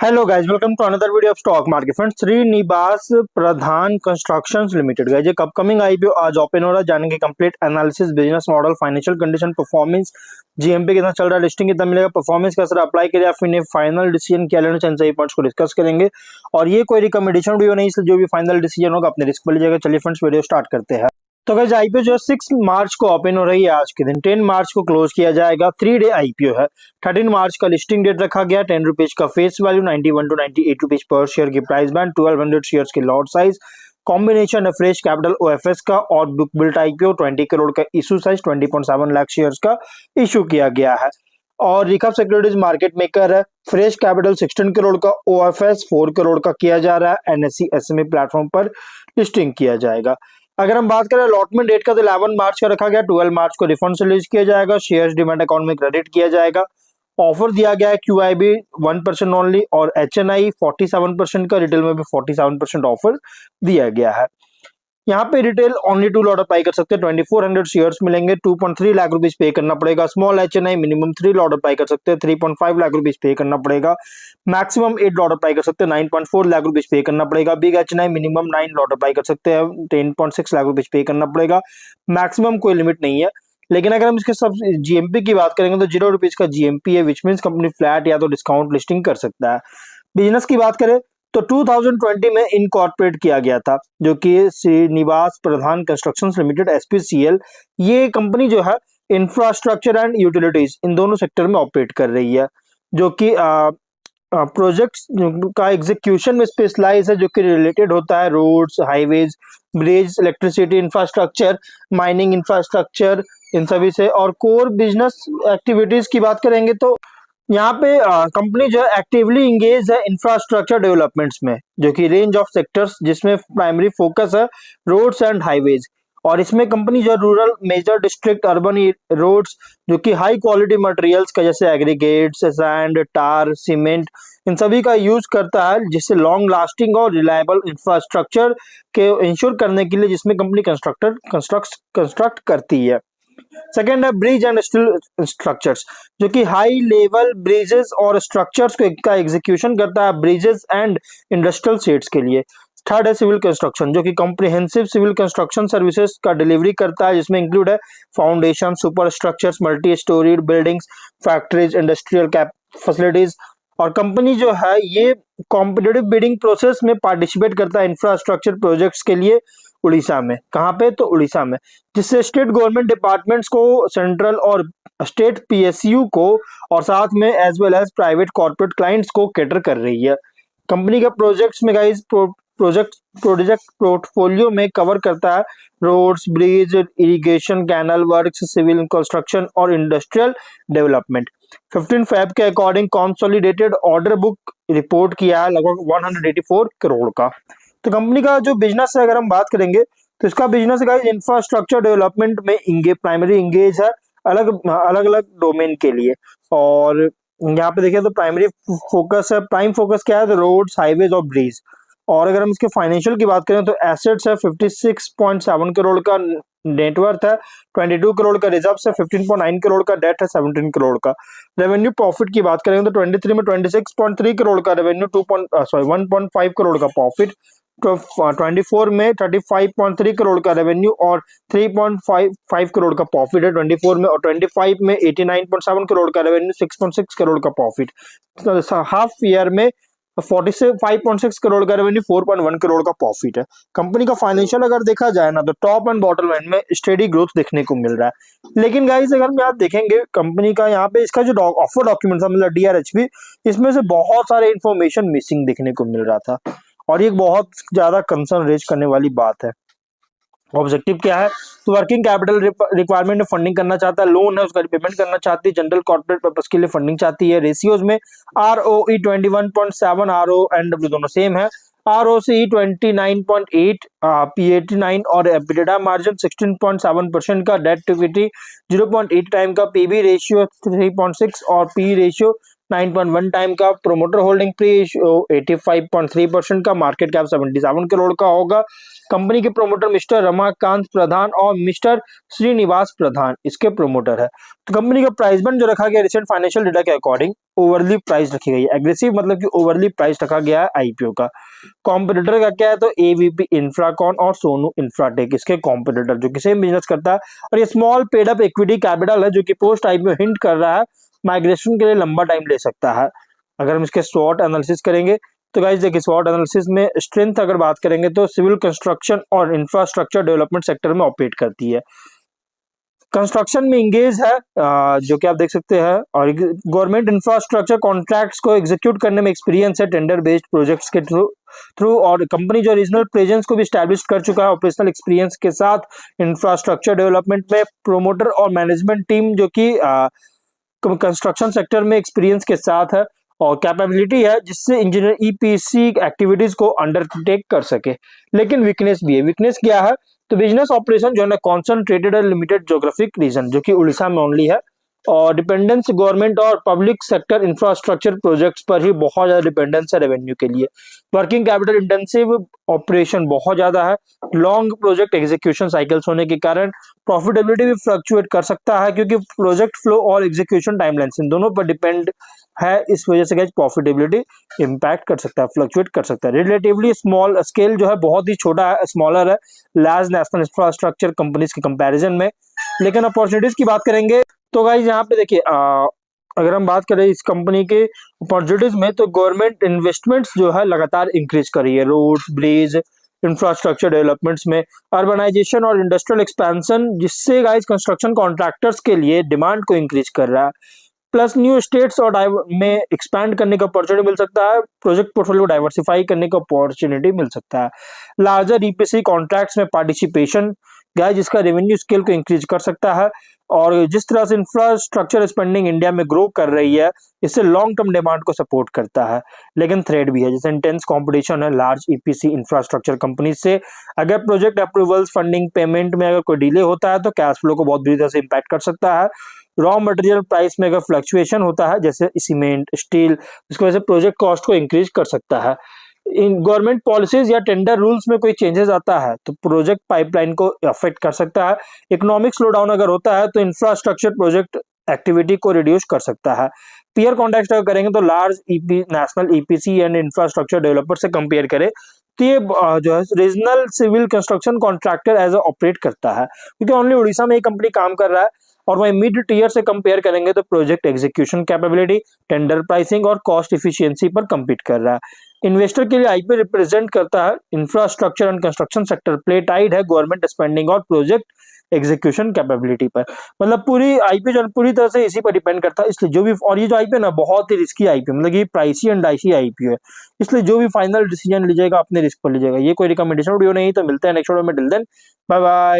Hello guys, welcome to another video of stock market friends. Srinivas Pradhan constructions limited guys, ये upcoming IPO आज open हो रहा है। जानेंगे complete analysis, business model, financial condition, performance, GMP कितना चल रहा है, लिस्टिंग कितना मिलेगा, परफॉर्मेंस कैसे अप्लाई किया, फिर फाइनल डिसीजन क्या लेना चाहिए, सही पॉइंट्स को डिस्कस करेंगे। और ये कोई रिकमेंडेशन वीडियो नहीं, इसलिए जो भी फाइनल डिसीजन होगा अपने रिस्क पर लीजिएगा। चलिए फ्रेंड्स, वीडियो स्टार्ट करते हैं। तो गाइस, आईपीओ जो है 6 मार्च को ओपन हो रही है आज के दिन। 10 मार्च को क्लोज किया जाएगा। 3 डे आईपीओ है। 13 मार्च का लिस्टिंग डेट रखा गया। 10 रुपीज का फेस वैल्यू, 91 टू 98 रुपीज पर शेयर की प्राइस बैंड, 1200 शेयर्स की लॉट साइज, कॉम्बिनेशन है फ्रेश कैपिटल ओएफएस का और बुक बिल्ट आईपीओ, 20 करोड़ का इशू साइज, 20.7 लाख शेयर्स का इशू किया गया है। और रिकप सिक्योरिटीज मार्केट मेकर है। फ्रेश कैपिटल 16 करोड़ का, ओएफएस 4 करोड़ का किया जा रहा है। एनएससी एसएमए प्लेटफॉर्म पर लिस्टिंग किया जाएगा। अगर हम बात करें अलॉटमेंट डेट का, तो 11 मार्च का रखा गया। 12 मार्च को रिफंड रिलीज किया जाएगा। शेयर्स डिमेट अकाउंट में क्रेडिट किया जाएगा। ऑफर दिया गया है क्यूआईबी 1% ओनली और एचएनआई 47% का, रिटेल में भी 47% ऑफर दिया गया है। यहाँ पे रिटेल ओनली 2 लॉट अप्लाई कर सकते हैं। 2400 शेयर्स मिलेंगे। 2.3 लाख रुपीज पे करना पड़ेगा। Small HNI minimum 3 lot apply कर सकते हैं। 3.5 लाख रुपीज पे करना पड़ेगा। मैक्सिमम 8 लॉट अप्लाई कर सकते हैं। 9.4 लाख रुपीज पे करना पड़ेगा। Big HNI minimum 9 lot apply कर सकते हैं। 10.6 लाख रुपीज पे करना पड़ेगा। मैक्सिमम कोई लिमिट नहीं है। लेकिन अगर हम इसके सब जीएमपी की बात करेंगे तो 0 रुपीज का जीएमपी है, विच मीन्स कंपनी फ्लैट या तो डिस्काउंट लिस्टिंग कर सकता है। बिजनेस की बात करें तो 2020 में इनकॉर्पोरेट किया गया था, जो कि श्रीनिवास प्रधान कंस्ट्रक्शंस लिमिटेड एसपीसीएल। ये कंपनी जो है इंफ्रास्ट्रक्चर एंड यूटिलिटीज इन दोनों सेक्टर में ऑपरेट कर रही है, जो कि प्रोजेक्ट्स का एग्जीक्यूशन में स्पेशलाइज है, जो कि रिलेटेड होता है roads, highways, bridge, electricity infrastructure, mining infrastructure, इन सभी से। और कोर बिजनेस एक्टिविटीज की बात करेंगे तो यहाँ पे कंपनी जो है एक्टिवली इंगेज है इंफ्रास्ट्रक्चर डेवलपमेंट्स में, जो कि रेंज ऑफ सेक्टर्स, जिसमें प्राइमरी फोकस है रोड्स एंड हाईवेज। और इसमें कंपनी जो rural, major district, urban roads, जो कि हाई क्वालिटी मटेरियल्स का जैसे एग्रीगेट्स, सैंड, टार, सीमेंट, इन सभी का यूज करता है, जिससे लॉन्ग लास्टिंग और रिलायबल इंफ्रास्ट्रक्चर के इंश्योर करने के लिए, जिसमें कंपनी कंस्ट्रक्ट करती है। सेकेंड है ब्रिज एंड स्टील स्ट्रक्चर्स, जो कि हाई लेवल ब्रिजेस और स्ट्रक्चर्स का एग्जीक्यूशन करता है ब्रिजेस एंड इंडस्ट्रियल सेट्स के लिए। थर्ड है सिविल कंस्ट्रक्शन, जो कि कॉम्प्रिहेंसिव सिविल कंस्ट्रक्शन सर्विसेज का डिलीवरी करता है, जिसमें इंक्लूड है foundation, super structures, multi storeyed buildings, factories, industrial facilities. और कंपनी जो है ये कॉम्पिटिटिव बिडिंग प्रोसेस में पार्टिसिपेट करता है इंफ्रास्ट्रक्चर प्रोजेक्ट्स के लिए उड़ीसा में। कहाँ पे? तो उड़ीसा में, जिससे स्टेट गवर्नमेंट डिपार्टमेंट्स को, सेंट्रल और स्टेट पीएसयू को, और साथ में as well as private corporate clients को कैटर कर रही है। कंपनी का प्रोजेक्ट्स में गाइस प्रोजेक्ट पोर्टफोलियो में कवर करता है roads, bridge, irrigation, canal works, civil construction और इंडस्ट्रियल डेवलपमेंट। 15 फेब के according consolidated order book report किया है लगभग 184 करोड़ का। तो कंपनी का जो बिजनेस है, अगर हम बात करेंगे तो इसका बिजनेस गाइस इंफ्रास्ट्रक्चर डेवलपमेंट में प्राइमरी इंगेज है, अलग अलग डोमेन के लिए। और यहाँ पे देखिए तो प्राइमरी फोकस है, प्राइम फोकस क्या है, तो रोड्स, हाईवेज और ब्रिज। और अगर हम इसके फाइनेंशियल की बात करें तो एसेट्स है 56.7 करोड़ का, नेटवर्थ है 22 करोड़ का, रिजर्व है 15.9 करोड़ का, डेट है 17 करोड़ का। रेवेन्यू प्रॉफिट की बात करेंगे तो 23 में 26.3 करोड़ का रेवेन्यू, 1.5 करोड़ का प्रॉफिट। 24 में 35.3 करोड़ का रेवेन्यू और 3.5 करोड़ का प्रॉफिट है 24 में। और 25 में 89.7 करोड़ का रेवेन्यू, 6.6 करोड़ का प्रॉफिट। हाफ ईयर में 45.6 करोड़ का रेवेन्यू, 4.1 करोड़ का प्रॉफिट है। कंपनी का फाइनेंशियल अगर देखा जाए ना, तो टॉप एंड बॉटम लाइन में स्टेडी ग्रोथ देखने को मिल रहा है। लेकिन गाइस अगर हम यहाँ देखेंगे कंपनी का, यहाँ पे इसका जो ऑफर डॉक्यूमेंट था, मतलब डीआरएचपी, इसमें से बहुत सारे इंफॉर्मेशन मिसिंग देखने को मिल रहा था, और ये बहुत ज्यादा कंसर्न रेज करने वाली बात है। ऑब्जेक्टिव क्या है? तो वर्किंग कैपिटल रिक्वायरमेंट में फंडिंग करना चाहता है, लोन है उसका रिपेमेंट करना चाहती है, जनरल कॉर्पोरेट पर्पस के लिए फंडिंग चाहती है। रेशियोज में ROE 21.7, RO एंड डब्ल्यू दोनों सेम है। ROCE 29.8, PAT 9 और EBITDA मार्जिन 16.7% का, डेट टू इक्विटी 0.8 टाइम का, PB रेशियो 3.6 और PE रेशियो 9.1 टाइम का, प्रोमोटर होल्डिंग फ्री रेशियो 85.3% का, मार्केट कैप 77 करोड़ का होगा। कंपनी के प्रोमोटर मिस्टर रमाकांत प्रधान और मिस्टर श्रीनिवास प्रधान इसके प्रोमोटर है। तो कंपनी का प्राइस बैंड जो रखा गया रिसेंट फाइनेंशियल डेटा के अकॉर्डिंग ओवरली प्राइस रखी गई है, एग्रेसिव मतलब कि ओवरली प्राइस रखा गया है आईपीओ का। कॉम्पिटिटर का क्या है, तो एवीपी इंफ्राकॉन और सोनू इंफ्राटेक इसके कॉम्पिटिटर जो कि सेम बिजनेस करता है। और ये small paid up equity capital है जो कि पोस्ट आईपीओ हिंट कर रहा है माइग्रेशन के लिए लंबा टाइम ले सकता है। अगर हम इसके स्वॉट एनालिसिस करेंगे तो गाइस देखिए, स्वॉट एनालिसिस में स्ट्रेंथ अगर बात करेंगे तो सिविल कंस्ट्रक्शन और इंफ्रास्ट्रक्चर डेवलपमेंट सेक्टर में ऑपरेट करती है, कंस्ट्रक्शन में इंगेज है जो कि आप देख सकते हैं, और गवर्नमेंट इंफ्रास्ट्रक्चर कॉन्ट्रैक्ट्स को एग्जीक्यूट करने में एक्सपीरियंस है टेंडर बेस्ड प्रोजेक्ट्स के थ्रू और कंपनी जो रीजनल प्रेजेंस को भी स्टैब्लिश कर चुका है ऑपरेशनल एक्सपीरियंस के साथ इंफ्रास्ट्रक्चर डेवलपमेंट में। प्रोमोटर और मैनेजमेंट टीम जो कि कंस्ट्रक्शन सेक्टर में एक्सपीरियंस के साथ है और कैपेबिलिटी है जिससे इंजीनियर ईपीसी एक्टिविटीज को अंडरटेक कर सके। लेकिन वीकनेस भी है, वीकनेस क्या है, तो बिजनेस ऑपरेशन जो है ना कॉन्सेंट्रेटेड और लिमिटेड ज्योग्राफिक रीजन जो कि उड़ीसा में ओनली है, और डिपेंडेंस गवर्नमेंट और पब्लिक सेक्टर इंफ्रास्ट्रक्चर प्रोजेक्ट्स पर ही बहुत ज्यादा डिपेंडेंस है रेवेन्यू के लिए। वर्किंग कैपिटल इंटेंसिव ऑपरेशन बहुत ज्यादा है, लॉन्ग प्रोजेक्ट एग्जीक्यूशन साइकिल्स होने के कारण प्रॉफिटेबिलिटी भी फ्लक्चुएट कर सकता है क्योंकि प्रोजेक्ट फ्लो और एग्जीक्यूशन टाइमलाइंस इन दोनों पर डिपेंड है। इस वजह से प्रॉफिटेबिलिटी इंपैक्ट कर सकता है, फ्लक्चुएट कर सकता है। रिलेटिवली स्मॉल स्केल जो है बहुत ही छोटा है, स्मॉलर है लार्ज नेशनल इंफ्रास्ट्रक्चर कंपनीज के कंपैरिजन में। लेकिन अपॉर्चुनिटीज की बात करेंगे तो गाइस यहाँ पे देखिए, अगर हम बात करें इस कंपनी के अपॉर्चुनिटीज में तो गवर्नमेंट इन्वेस्टमेंट्स जो है लगातार इंक्रीज कर रही है, रोड्स ब्रिज इंफ्रास्ट्रक्चर डेवलपमेंट्स में, अर्बनाइजेशन और इंडस्ट्रियल एक्सपेंशन जिससे गाइस कंस्ट्रक्शन कॉन्ट्रैक्टर्स के लिए डिमांड को इंक्रीज कर रहा है। प्लस न्यू स्टेट्स और में एक्सपैंड करने का अपॉर्चुनिटी मिल सकता है, प्रोजेक्ट पोर्टफोलियो डाइवर्सिफाई करने का अपॉर्चुनिटी मिल सकता है। लार्जर ईपीसी कॉन्ट्रैक्ट्स में पार्टिसिपेशन गाइस जिसका रेवेन्यू स्केल को इंक्रीज कर सकता है, और जिस तरह से इंफ्रास्ट्रक्चर स्पेंडिंग इंडिया में ग्रो कर रही है इससे लॉन्ग टर्म डिमांड को सपोर्ट करता है। लेकिन थ्रेड भी है, जैसे इंटेंस कंपटीशन है लार्ज ईपीसी इंफ्रास्ट्रक्चर कंपनी से। अगर प्रोजेक्ट अप्रूवल्स फंडिंग पेमेंट में अगर कोई डिले होता है तो कैश फ्लो को बहुत बुरी तरह से इंपैक्ट कर सकता है। रॉ मटेरियल प्राइस में अगर फ्लक्चुएशन होता है जैसे सीमेंट स्टील, इसकी वजह से प्रोजेक्ट कॉस्ट को इंक्रीज कर सकता है। इन गवर्नमेंट पॉलिसीज या टेंडर रूल्स में कोई चेंजेस आता है तो प्रोजेक्ट पाइपलाइन को अफेक्ट कर सकता है। इकोनॉमिक स्लोडाउन अगर होता है तो इंफ्रास्ट्रक्चर प्रोजेक्ट एक्टिविटी को रिड्यूस कर सकता है। पीयर कॉन्टेक्स्ट अगर करेंगे तो large national EPC and infrastructure developer से कंपेयर करें तो ये जो है regional civil construction contractor as operate करता है क्योंकि ओनली उड़ीसा में ये कंपनी काम कर रहा है। और वही मिड टीयर से कंपेयर करेंगे तो project execution capability, tender pricing और कॉस्ट इफिशियंसी पर compete कर रहा है। इन्वेस्टर के लिए आईपीओ रिप्रेजेंट करता है infrastructure and construction sector play tied है गवर्नमेंट स्पेंडिंग और प्रोजेक्ट एग्जीक्यूशन कैपेबिलिटी पर। मतलब पूरी आईपीओ जो पूरी तरह से इसी पर डिपेंड करता है, इसलिए जो भी, और ये जो आईपीओ ना बहुत ही रिस्की आईपीओ, मतलब ये प्राइसी एंड डाइसी आईपीओ है, इसलिए जो भी फाइनल डिसीजन लीजिएगा अपने रिस्क पर लीजिएगा। ये कोई रिकमेंडेशन वीडियो नहीं, तो मिलते हैं नेक्स्ट वीडियो में। Till then bye bye.